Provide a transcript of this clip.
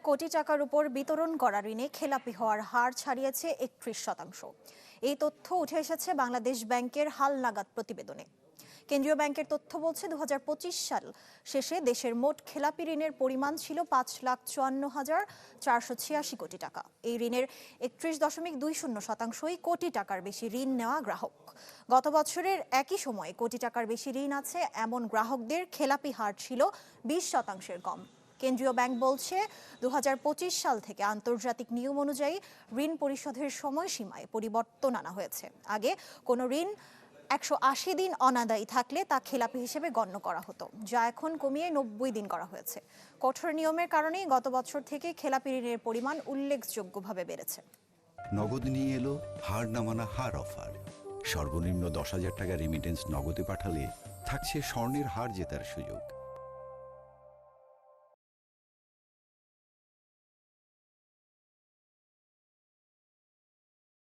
কোটি টাকার উপর বিতরণ করা ঋণে খেলাপি হওয়ার হার ছাড়িয়েছে ৩১%। এই তথ্য উঠে এসেছে বাংলাদেশ ব্যাংকের হালনাগাদ প্রতিবেদনে। কেন্দ্রীয় ব্যাংকের তথ্য বলছে ২০২৫ সাল শেষে দেশের মোট খেলাপি ঋণের পরিমাণ ছিল ৫,৫৪,৪৮৬ কোটি টাকা। এই ঋণের ৩১.২০%ই কোটি টাকার বেশি ঋণ নেওয়া গ্রাহক। গত বছরের একই সময়ে কোটি টাকার বেশি ঋণ আছে এমন গ্রাহকদের খেলাপি হার ছিল ২০%-এর কম। কেন্দ্রীয় ব্যাংক বলছে ২০২৫ সাল থেকে আন্তর্জাতিক নিয়ম অনুযায়ী ঋণ পরিশোধের সময়সীমায় পরিবর্তন আনা হয়েছে। আগে কোনো ঋণ ১৮০ দিন অনাদায়ী থাকলে তা খেলাপি হিসেবে গণ্য করা হতো, যা এখন কমিয়ে ৯০ দিন করা হয়েছে। কঠোর নিয়মের কারণেই গত বছর থেকে খেলাপি ঋণের পরিমাণ উল্লেখযোগ্যভাবে বেড়েছে। নগদ নিয়ে এলো হার না মানা হার অফার। সর্বনিম্ন ১০,০০০ টাকা রেমিটেন্স নগদে পাঠালে থাকছে স্বর্ণের হার জেতার সুযোগ।